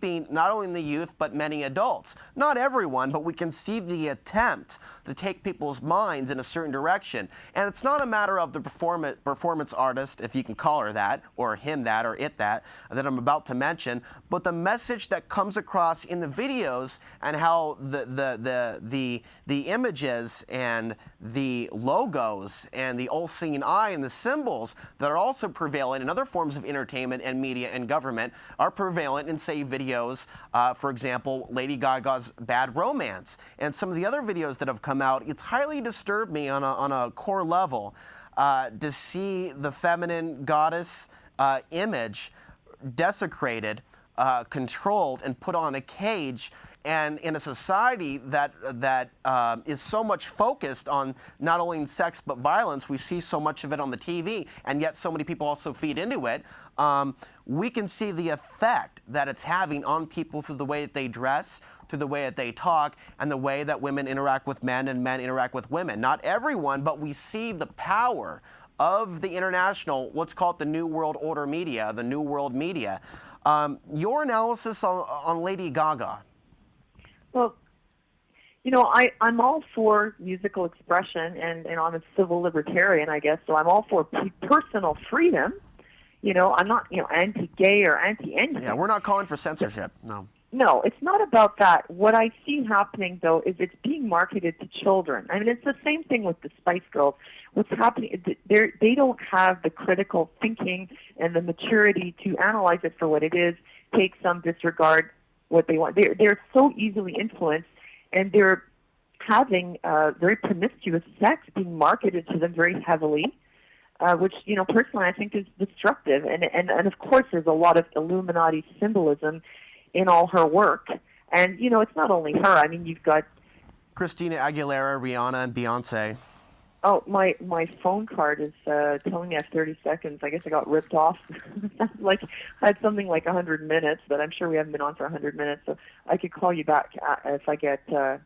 not only the youth, but many adults. Not everyone, but we can see the attempt to take people's minds in a certain direction. And it's not a matter of the performance artist, if you can call her that, or him that, or it that I'm about to mention, but the message that comes across in the videos and how the images and the logos and the all-seeing eye and the symbols that are also prevalent in other forms of entertainment and media and government are prevalent in, say, videos, for example, Lady Gaga's Bad Romance. And some of the other videos that have come out, it's highly disturbed me on a core level to see the feminine goddess image desecrated, controlled, and put on a cage. And in a society that is so much focused on not only sex but violence, we see so much of it on the TV, and yet so many people also feed into it. We can see the effect that it's having on people through the way that they dress, through the way that they talk, and the way that women interact with men and men interact with women. Not everyone, but we see the power of the international, let's call it the New World Order media, the New World media. Your analysis on Lady Gaga? Well, I'm all for musical expression, and I'm a civil libertarian, I guess, so I'm all for personal freedom. I'm not, anti-gay or anti-anything. Yeah, we're not calling for censorship, no. No, it's not about that. What I see happening, though, is it's being marketed to children. I mean, it's the same thing with the Spice Girls. What's happening, they don't have the critical thinking and the maturity to analyze it for what it is, take some, disregard what they want. They're so easily influenced, and they're having very promiscuous sex being marketed to them very heavily, which, personally I think is destructive. And of course there's a lot of Illuminati symbolism in all her work. And, it's not only her. I mean, you've got Christina Aguilera, Rihanna, and Beyonce. Oh, my phone card is telling me I have 30 seconds. I guess I got ripped off. I had something like 100 minutes, but I'm sure we haven't been on for 100 minutes, so I could call you back if I get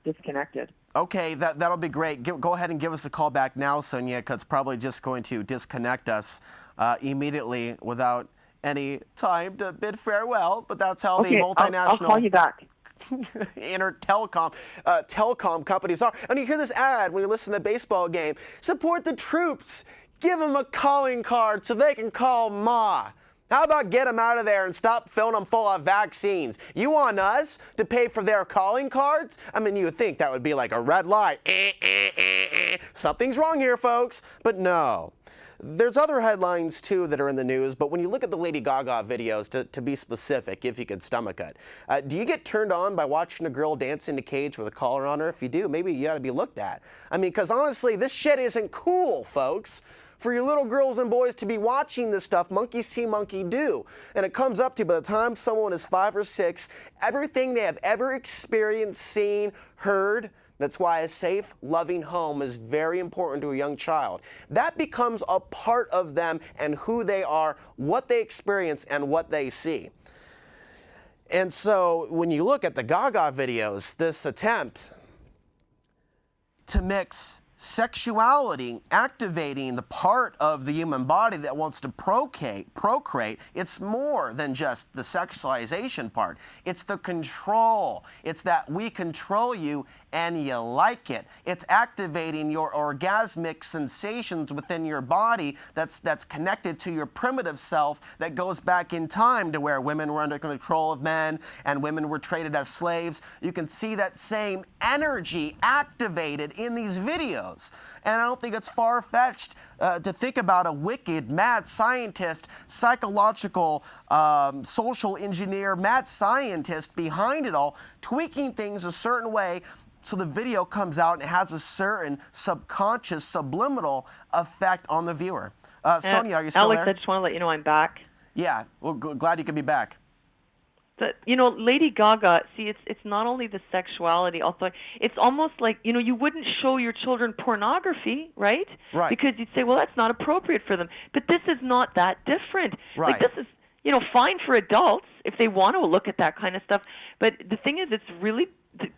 disconnected. Okay, that'll be great. Go ahead and give us a call back now, Sonia, because it's probably just going to disconnect us immediately without any time to bid farewell, but that's how the multinational... I'll call you back. Telecom companies are. And you hear this ad when you listen to a baseball game. Support the troops. Give them a calling card so they can call Ma. How about get them out of there and stop filling them full of vaccines? You want us to pay for their calling cards? I mean, you would think that would be like a red light. Something's wrong here, folks. But no. There's other headlines, too, that are in the news, but when you look at the Lady Gaga videos, to be specific, if you could stomach it, do you get turned on by watching a girl dance in a cage with a collar on her? If you do, maybe you ought to be looked at. I mean, because honestly, this shit isn't cool, folks. For your little girls and boys to be watching this stuff, monkey see, monkey do. And it comes up to, by the time someone is 5 or 6, everything they have ever experienced, seen, heard. That's why a safe, loving home is very important to a young child. That becomes a part of them and who they are, what they experience, and what they see. And so when you look at the Gaga videos, this attempt to mix sexuality, activating the part of the human body that wants to procreate, it's more than just the sexualization part. It's the control. It's that we control you and you like it. It's activating your orgasmic sensations within your body that's connected to your primitive self that goes back in time to where women were under control of men and women were traded as slaves. You can see that same energy activated in these videos. And I don't think it's far-fetched to think about a wicked, mad scientist, psychological, social engineer, mad scientist behind it all, tweaking things a certain way so the video comes out and it has a certain subconscious, subliminal effect on the viewer. Sonia, are you still Alex, there? I just want to let you know I'm back. Yeah, well, glad you could be back. But, Lady Gaga, see, it's not only the sexuality, also, it's almost like, you wouldn't show your children pornography, right? Right. Because you'd say, well, that's not appropriate for them. But this is not that different. Right. Like, this is, fine for adults if they want to look at that kind of stuff. But the thing is, it's really,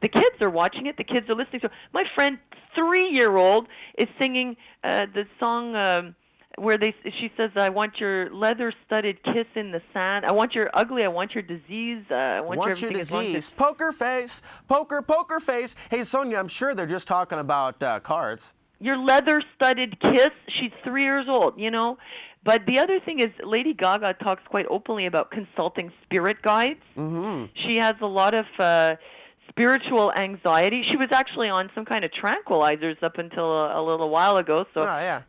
the kids are watching it, the kids are listening. So my friend, 3-year-old, is singing the song... where she says, "I want your leather-studded kiss in the sand. I want your ugly. I want your disease. I want your everything as long as it's poker face, poker face." Hey, Sonia, I'm sure they're just talking about cards. Your leather-studded kiss. She's 3 years old, you know. But the other thing is, Lady Gaga talks quite openly about consulting spirit guides. Mm-hmm. She has a lot of spiritual anxiety. She was actually on some kind of tranquilizers up until a little while ago. So,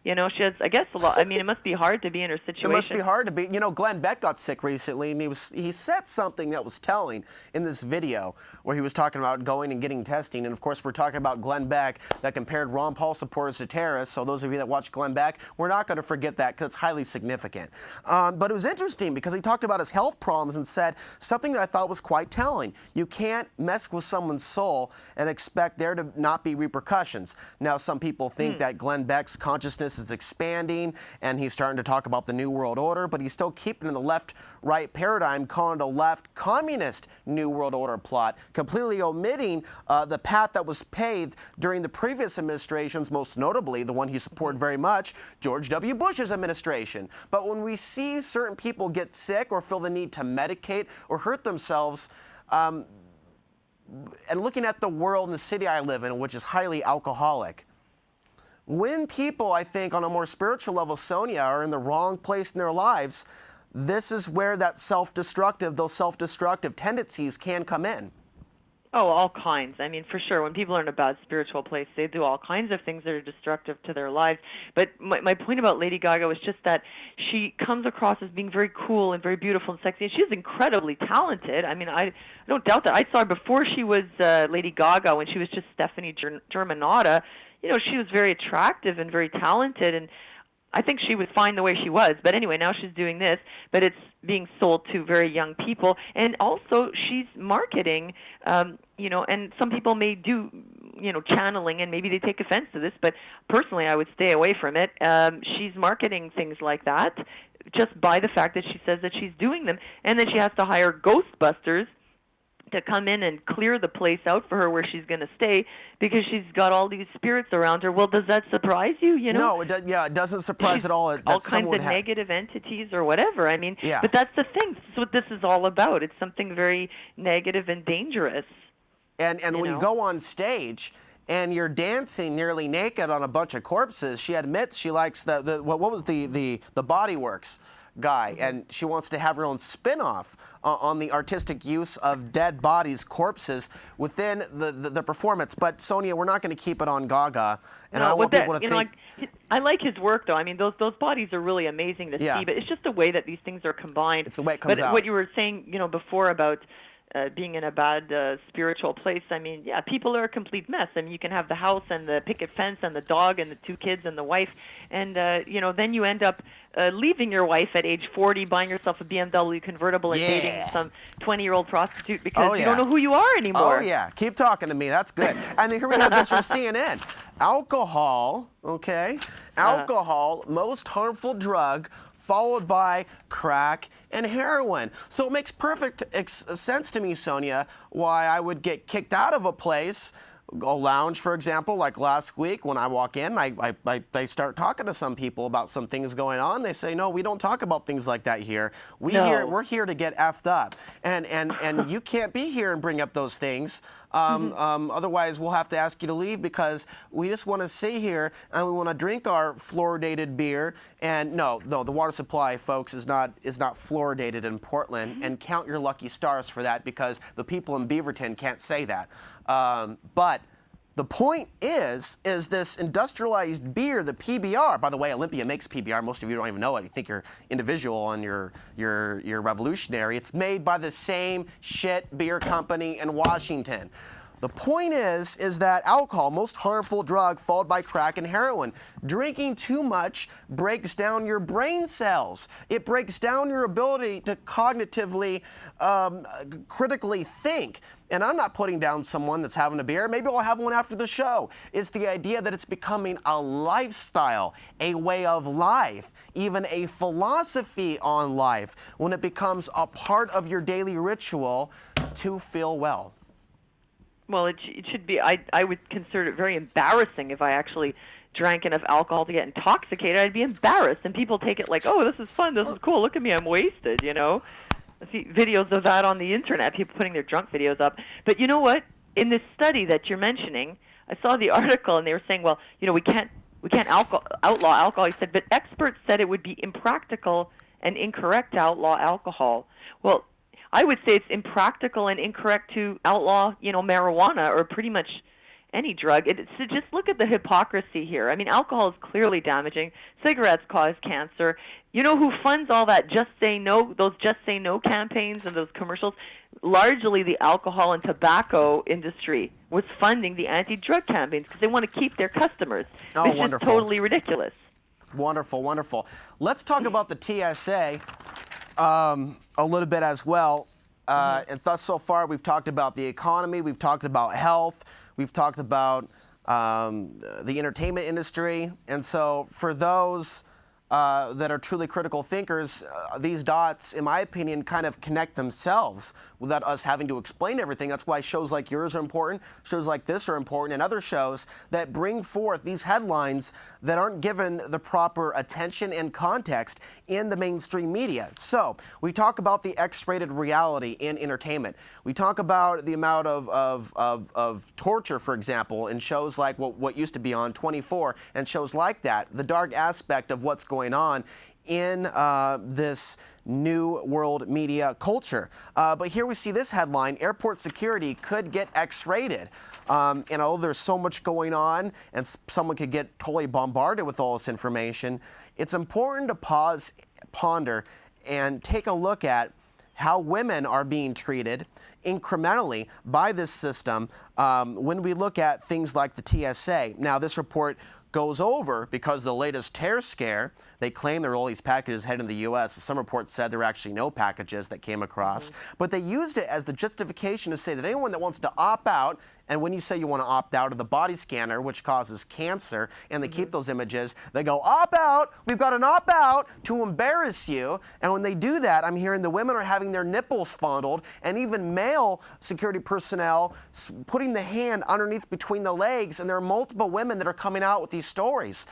you know, she has, I guess, a lot. I mean, it must be hard to be in her situation. It must be hard to be. You know, Glenn Beck got sick recently, and he said something that was telling in this video where he was talking about going and getting testing. And, of course, we're talking about Glenn Beck that compared Ron Paul supporters to terrorists. So those of you that watch Glenn Beck, we're not going to forget that because it's highly significant. But it was interesting because he talked about his health problems and said something that I thought was quite telling. You can't mess with someone's soul and expect there to not be repercussions. Now, some people think that Glenn Beck's consciousness is expanding and he's starting to talk about the New World Order, but he's still keeping in the left-right paradigm, calling it a left communist New World Order plot, completely omitting the path that was paved during the previous administrations, most notably the one he supported very much, George W. Bush's administration. But when we see certain people get sick or feel the need to medicate or hurt themselves, and looking at the world and the city I live in, which is highly alcoholic, when people, I think, on a more spiritual level, Sonia, are in the wrong place in their lives, this is where those self-destructive tendencies can come in. Oh, all kinds. I mean, for sure, when people are in a bad spiritual place, they do all kinds of things that are destructive to their lives. But my point about Lady Gaga was just that she comes across as being very cool and very beautiful and sexy. And she's incredibly talented. I mean, I don't doubt that. I saw her before she was Lady Gaga, when she was just Stephanie Germanotta. You know, she was very attractive and very talented, and I think she was fine the way she was. But anyway, now she's doing this, but it's being sold to very young people. And also she's marketing, you know, and some people may do, you know, channeling, and maybe they take offense to this, but personally I would stay away from it. She's marketing things like that just by the fact that she says that she's doing them. And then she has to hire Ghostbusters to come in and clear the place out for her where she's going to stay because she's got all these spirits around her. Well, does that surprise you? You know? No, it doesn't surprise at all. All kinds of negative entities or whatever. I mean, but that's the thing. That's what this is all about. It's something very negative and dangerous. And when you go on stage and you're dancing nearly naked on a bunch of corpses, she admits she likes what was the Body Works guy, and she wants to have her own spin-off on the artistic use of dead bodies, corpses, within the performance. But Sonia, we're not going to keep it on Gaga, and I want people to think. Like, I like his work, though. I mean, those bodies are really amazing to see, but it's just the way that these things are combined. It's the way it comes out. But what you were saying, you know, before about being in a bad spiritual place, I mean, yeah, people are a complete mess. I mean, you can have the house and the picket fence and the dog and the 2 kids and the wife, and, you know, then you end up leaving your wife at age 40, buying yourself a BMW convertible and dating some 20-year-old prostitute because you don't know who you are anymore. Oh, yeah. Keep talking to me. That's good. And here we have this from CNN. Alcohol, alcohol, most harmful drug, followed by crack and heroin. So it makes perfect sense to me, Sonia, why I would get kicked out of a place, a lounge, for example, like last week when I walk in, I start talking to some people about some things going on. They say, no, we don't talk about things like that here. We're here to get effed up. And you can't be here and bring up those things. Otherwise, we'll have to ask you to leave because we just want to sit here and we want to drink our fluoridated beer. And no, the water supply, folks, is not fluoridated in Portland. And count your lucky stars for that because the people in Beaverton can't say that. But the point is this industrialized beer, the PBR. By the way, Olympia makes PBR. Most of you don't even know it. You think you're individual and you're revolutionary. It's made by the same shit beer company in Washington. The point is that alcohol, most harmful drug, followed by crack and heroin. Drinking too much breaks down your brain cells. It breaks down your ability to cognitively, critically think. And I'm not putting down someone that's having a beer. Maybe I'll have one after the show. It's the idea that it's becoming a lifestyle, a way of life, even a philosophy on life, when it becomes a part of your daily ritual to feel well. Well, it should be. I would consider it very embarrassing if I actually drank enough alcohol to get intoxicated, I'd be embarrassed. And people take it like, oh, this is fun, this is cool, look at me, I'm wasted, you know. I see videos of that on the internet, people putting their drunk videos up. But you know what? In this study that you're mentioning, I saw the article, and they were saying, well, you know, we can't outlaw alcohol. He said, but experts said it would be impractical and incorrect to outlaw alcohol. Well, I would say it's impractical and incorrect to outlaw, you know, marijuana or pretty much any drug. So just look at the hypocrisy here. I mean, alcohol is clearly damaging. Cigarettes cause cancer. You know who funds all that Just Say No, those Just Say No campaigns and those commercials? Largely the alcohol and tobacco industry was funding the anti-drug campaigns because they want to keep their customers. Oh, Which wonderful. is totally ridiculous. Wonderful, wonderful. Let's talk about the TSA a little bit as well. And thus, so far, we've talked about the economy, we've talked about health, we've talked about the entertainment industry. And so for those that are truly critical thinkers, these dots, in my opinion, kind of connect themselves without us having to explain everything. That's why shows like yours are important, shows like this are important, and other shows that bring forth these headlines that aren't given the proper attention and context in the mainstream media. So we talk about the X-rated reality in entertainment. We talk about the amount of torture, for example, in shows like what used to be on 24 and shows like that, the dark aspect of what's going on in this new world media culture. But here we see this headline: airport security could get X-rated. And although there's so much going on and someone could get totally bombarded with all this information, it's important to pause, ponder, and take a look at how women are being treated incrementally by this system when we look at things like the TSA. Now, this report goes over because the latest terror scare, they claim there were all these packages heading to the U.S. Some reports said there were actually no packages that came across, but they used it as the justification to say that anyone that wants to opt out, and when you say you want to opt out of the body scanner, which causes cancer, and they keep those images, they go, opt out, we've got an opt out to embarrass you. And when they do that, I'm hearing the women are having their nipples fondled, and even male security personnel putting the hand underneath between the legs, and there are multiple women that are coming out with these stories.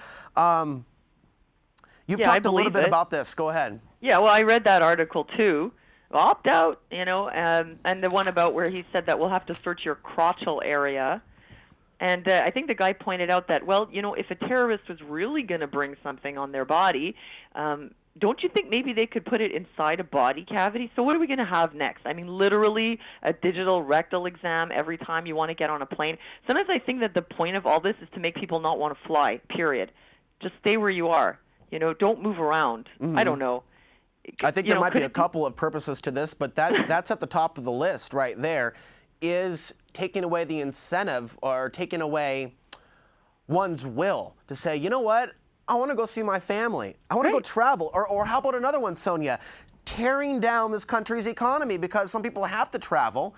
You've talked a little bit about this. Go ahead. Yeah, well, I read that article too. Opt out, you know, and the one about where he said that we'll have to search your crotchal area. And I think the guy pointed out that, well, you know, if a terrorist was really going to bring something on their body, don't you think maybe they could put it inside a body cavity? So what are we going to have next? I mean, literally a digital rectal exam every time you want to get on a plane. Sometimes I think that the point of all this is to make people not want to fly, period. Just stay where you are. You know, don't move around. I don't know. I think there might be a couple of purposes to this, but that's at the top of the list right there, is taking away the incentive or taking away one's will to say, you know what, I want to go see my family. I want to go travel. Or how about another one, Sonia? Tearing down this country's economy because some people have to travel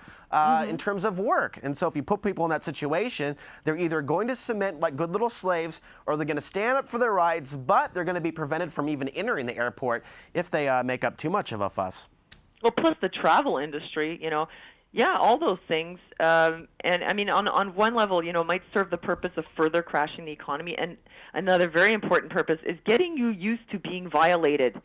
in terms of work. And so if you put people in that situation, they're either going to submit like good little slaves or they're going to stand up for their rights, but they're going to be prevented from even entering the airport if they make up too much of a fuss. Well, plus the travel industry, you know, yeah, all those things. And I mean, on one level, you know, it might serve the purpose of further crashing the economy. And another very important purpose is getting you used to being violated.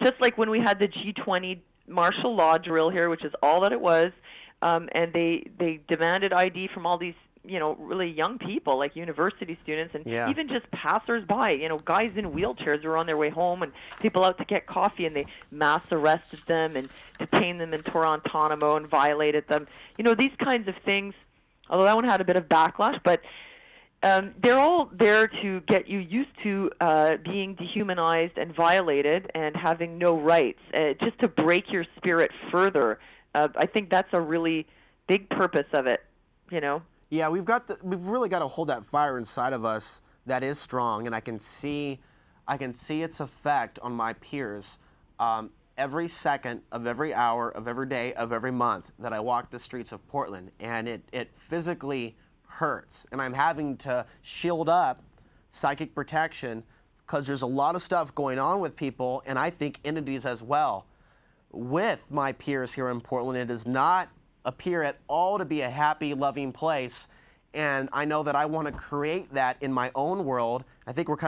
Just like when we had the G20 martial law drill here, which is all that it was, and they demanded ID from all these, you know, really young people, like university students, and even just passers-by, you know, guys in wheelchairs who were on their way home, and people out to get coffee, and they mass arrested them and detained them in Toronto and violated them. You know, these kinds of things, although that one had a bit of backlash, but they're all there to get you used to being dehumanized and violated and having no rights, just to break your spirit further. I think that's a really big purpose of it, you know. Yeah, we've really got to hold that fire inside of us that is strong, and I can see its effect on my peers every second of every hour of every day of every month that I walk the streets of Portland, and it physically hurts, and I'm having to shield up psychic protection because there's a lot of stuff going on with people, and I think entities as well. With my peers here in Portland, it does not appear at all to be a happy, loving place, And I know that I want to create that in my own world. I think we're kind